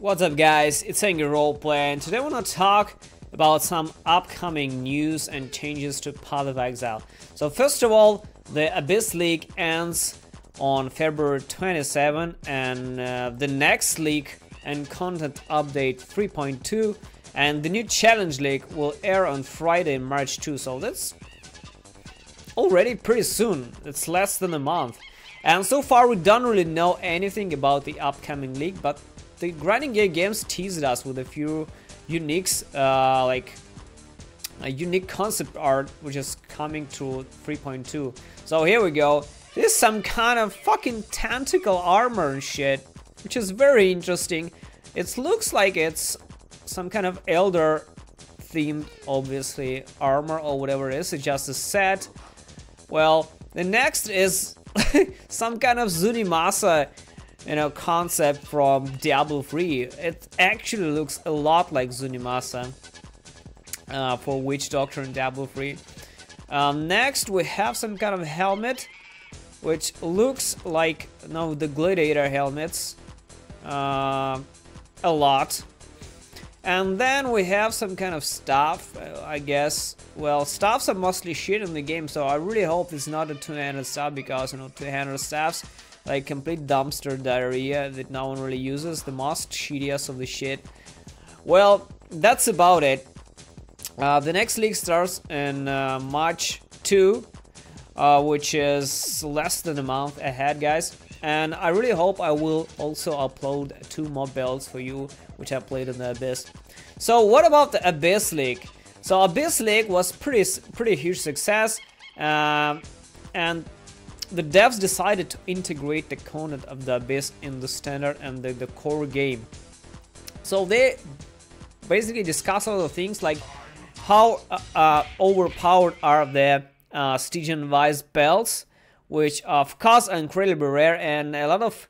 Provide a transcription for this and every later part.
What's up guys, it's Angry Roleplay, and today I want to talk about some upcoming news and changes to Path of Exile. So first of all, the Abyss League ends on February 27 and the next league and content update 3.2 and the new Challenge League will air on Friday, March 2, so that's already pretty soon. It's less than a month. And so far we don't really know anything about the upcoming league, but the Grinding Gear Games teased us with a few uniques, like a unique concept art which is coming to 3.2. So here we go. This is some kind of fucking tentacle armor and shit, which is very interesting. It looks like it's some kind of Elder themed, obviously, armor or whatever it is. It's just a set. Well, the next is some kind of Zunimasa, you know, concept from Diablo 3. It actually looks a lot like Zunimasa for Witch Doctor in Diablo 3. Next we have some kind of helmet which looks like, no, the Gladiator helmets a lot. And then we have some kind of staff, I guess. Well, staffs are mostly shit in the game, so I really hope it's not a two-handed staff, because, you know, two-handed staffs like complete dumpster diarrhea that no one really uses, the most shittiest of the shit. Well, that's about it. The next league starts in March 2, which is less than a month ahead, guys. And I really hope I will also upload 2 more builds for you, which I played in the Abyss. So what about the Abyss League? So Abyss League was pretty huge success, and the devs decided to integrate the content of the Abyss in the standard and the core game. So they basically discuss a lot of things like how overpowered are the Stygian Vise belts, which of course are incredibly rare, and a lot of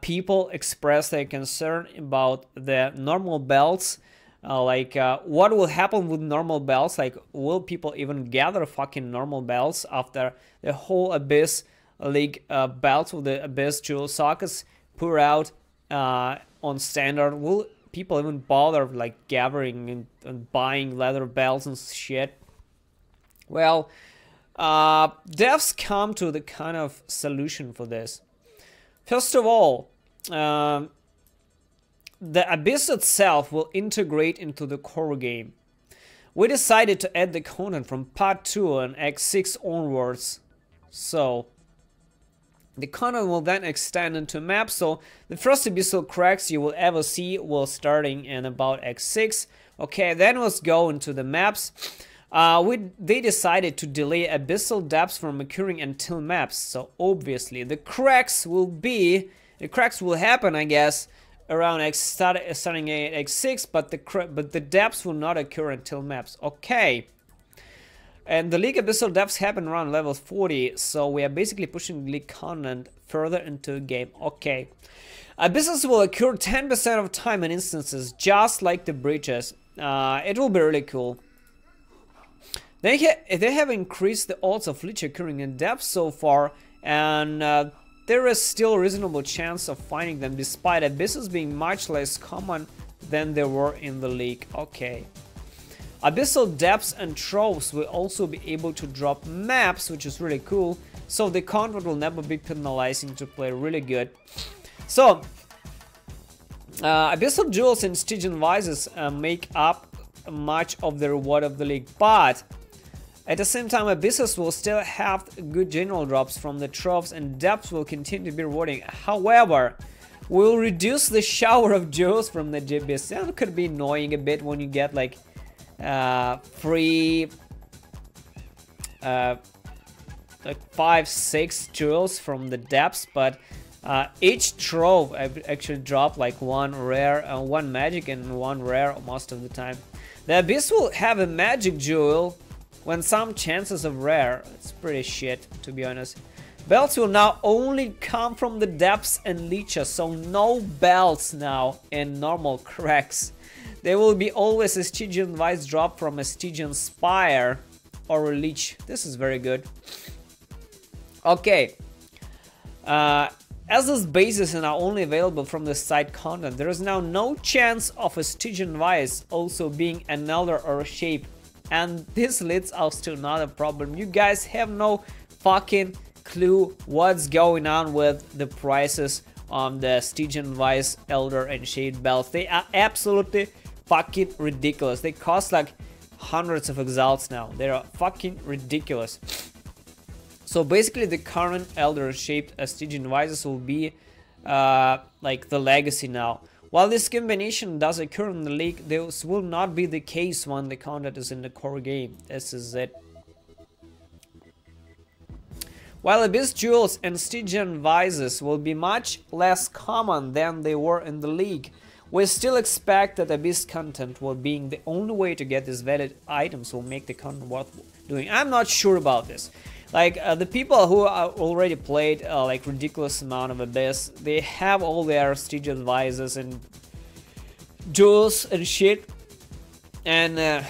people express their concern about the normal belts. What will happen with normal belts? Like, will people even gather fucking normal belts after the whole Abyss League belts with the Abyss jewel sockets pour out on standard? Will people even bother like gathering and buying leather belts and shit? Well, devs come to the kind of solution for this. First of all, the Abyss itself will integrate into the core game. We decided to add the content from Part 2 and X6 onwards. So the content will then extend into maps. So the first abyssal cracks you will ever see will starting in about X6. Okay, then let's go into the maps. They decided to delay abyssal depths from occurring until maps. So obviously the cracks will happen, I guess, around starting at X6, but the depths will not occur until maps. Okay. And the League abyssal depths happen around level 40, so we are basically pushing League content further into the game. Okay. Abysses will occur 10% of time in instances, just like the breaches. It will be really cool. They have increased the odds of Lich occurring in depths so far, and there is still a reasonable chance of finding them, despite abysses being much less common than they were in the League. Okay. Abyssal depths and troves will also be able to drop maps, which is really cool, so the content will never be penalizing to play really good. So, abyssal jewels and Stygian Vises make up much of the reward of the League, but at the same time, abysses will still have good general drops from the troves, and depths will continue to be rewarding. However, we'll reduce the shower of jewels from the abyss. That could be annoying a bit when you get like free like 5-6 jewels from the depths, but each trove actually drop like 1 rare, 1 magic and 1 rare most of the time. The abyss will have a magic jewel when some chances of rare. It's pretty shit, to be honest. Belts will now only come from the depths and leeches, so no belts now in normal cracks. There will be always a Stygian Vise drop from a Stygian Spire or a leech. This is very good. Okay. As these bases are now only available from the side content, there is now no chance of a Stygian Vise also being an Elder or a Shape. And this leads us to another problem. You guys have no fucking clue what's going on with the prices on the Stygian Vise, Elder and Shape belts. They are absolutely fucking ridiculous. They cost like hundreds of exiles now. They are fucking ridiculous. So basically the current Elder shaped Stygian Vises will be like the legacy now. While this combination does occur in the league, this will not be the case when the content is in the core game. This is it. While Abyss Jewels and Stygian Vises will be much less common than they were in the league, we still expect that Abyss content will being the only way to get these valid items will make the content worth doing. I'm not sure about this. Like the people who are already played like ridiculous amount of Abyss, they have all their Stygian Vises and jewels and shit, and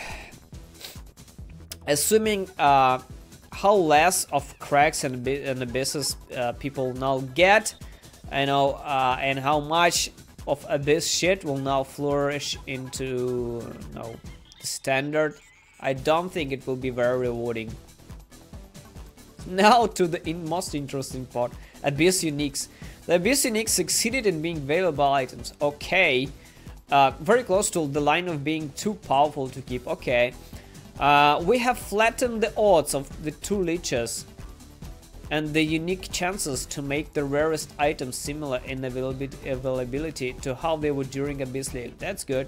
assuming how less of cracks and abysses people now get, you know, and how much of Abyss shit will now flourish into, you know, standard, I don't think it will be very rewarding. Now to the most interesting part, Abyss Uniques. The Abyss Uniques succeeded in being valuable items. Okay, very close to the line of being too powerful to keep. Okay, we have flattened the odds of the two leeches and the unique chances to make the rarest items similar in availability to how they were during Abyss League. That's good.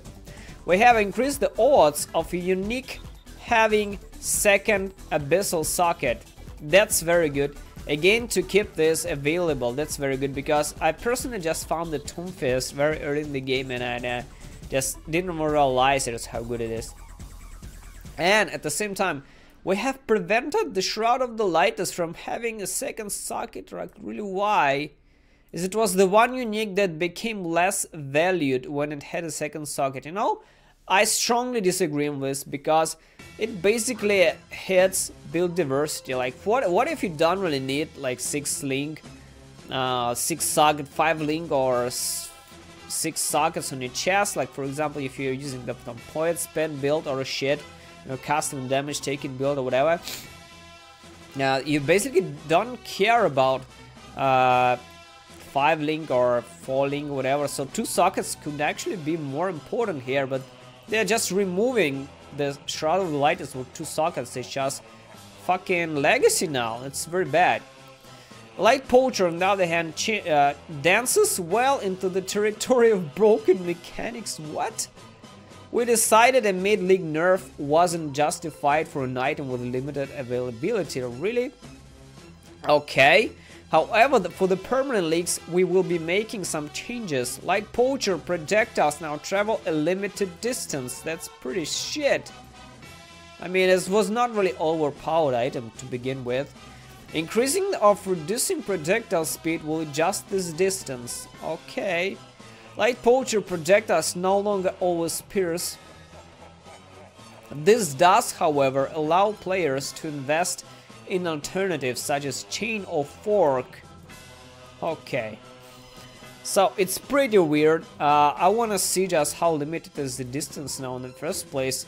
We have increased the odds of a unique having second abyssal socket. That's very good. Again, to keep this available, that's very good, because I personally just found the Tomb Fist very early in the game and I just didn't realize it how good it is. And at the same time, we have prevented the Shroud of the Lightest from having a second socket. Like, really, why? Is it was the one unique that became less valued when it had a second socket. You know, I strongly disagree with this, because it basically hits build diversity. Like, what if you don't really need like 6 link, 6 socket, 5 link, or 6 sockets on your chest? Like, for example, if you're using the Poet Spend build or a shit, you know, custom damage taking build or whatever. Now you basically don't care about 5 link or 4 link, whatever. So 2 sockets could actually be more important here, but they're just removing the Shroud of the Lightest with 2 sockets. It's just fucking legacy now. It's very bad. Lightpoacher, on the other hand, dances well into the territory of broken mechanics. What? We decided a mid-league nerf wasn't justified for an item with limited availability. Really? Okay. However, for the permanent leagues, we will be making some changes. Lightpoacher projectiles now travel a limited distance. That's pretty shit. I mean, it was not really overpowered item to begin with. Increasing or reducing projectile speed will adjust this distance. Okay. Lightpoacher projectiles no longer always pierce. This does, however, allow players to invest in alternatives such as chain or fork. Okay. So it's pretty weird. I want to see just how limited is the distance now in the first place.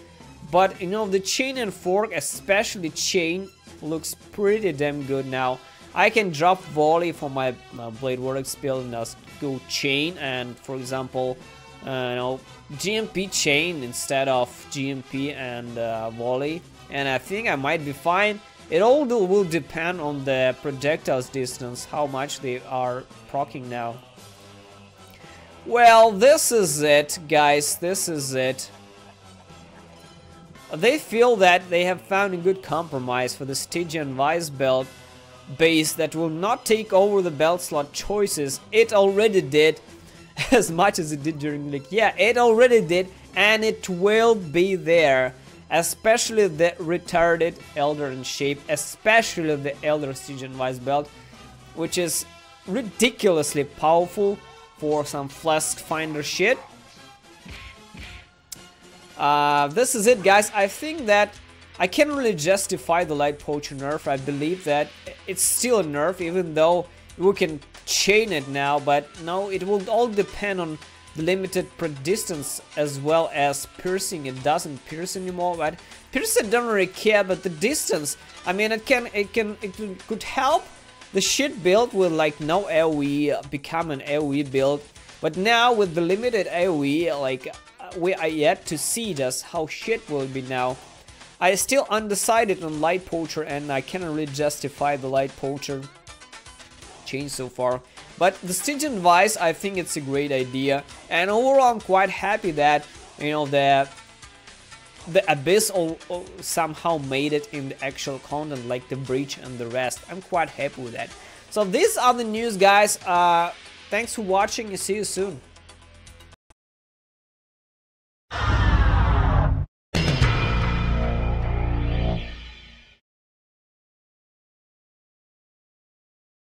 But, you know, the chain and fork, especially chain, looks pretty damn good now. I can drop volley for my Blade Vortex build and just go chain, and for example, you know, GMP chain instead of GMP and volley, and I think I might be fine. It all will depend on the projectiles distance, how much they are proccing now. Well, this is it, guys. This is it. They feel that they have found a good compromise for the Stygian Vise belt base that will not take over the belt slot choices. It already did, as much as it did during the league. Yeah, it already did, and it will be there. Especially the retarded Elder in shape, especially the Elder Stygian Vise belt, which is ridiculously powerful for some flask finder shit. This is it, guys. I think that I can't really justify the Lightpoacher nerf. I believe that it's still a nerf, even though we can chain it now, but no, it will all depend on the limited distance as well as piercing. It doesn't pierce anymore, but piercing don't really care, but the distance, I mean, it could help the shit build with like no AoE become an AoE build. But now with the limited AoE, like we are yet to see just how shit will be now. I still undecided on Lightpoacher, and I cannot really justify the Lightpoacher change so far. But the Stygian Vise, I think it's a great idea, and overall I'm quite happy that, you know, the Abyss somehow made it in the actual content, like the Breach and the rest. I'm quite happy with that. So these are the news, guys. Thanks for watching, and see you soon.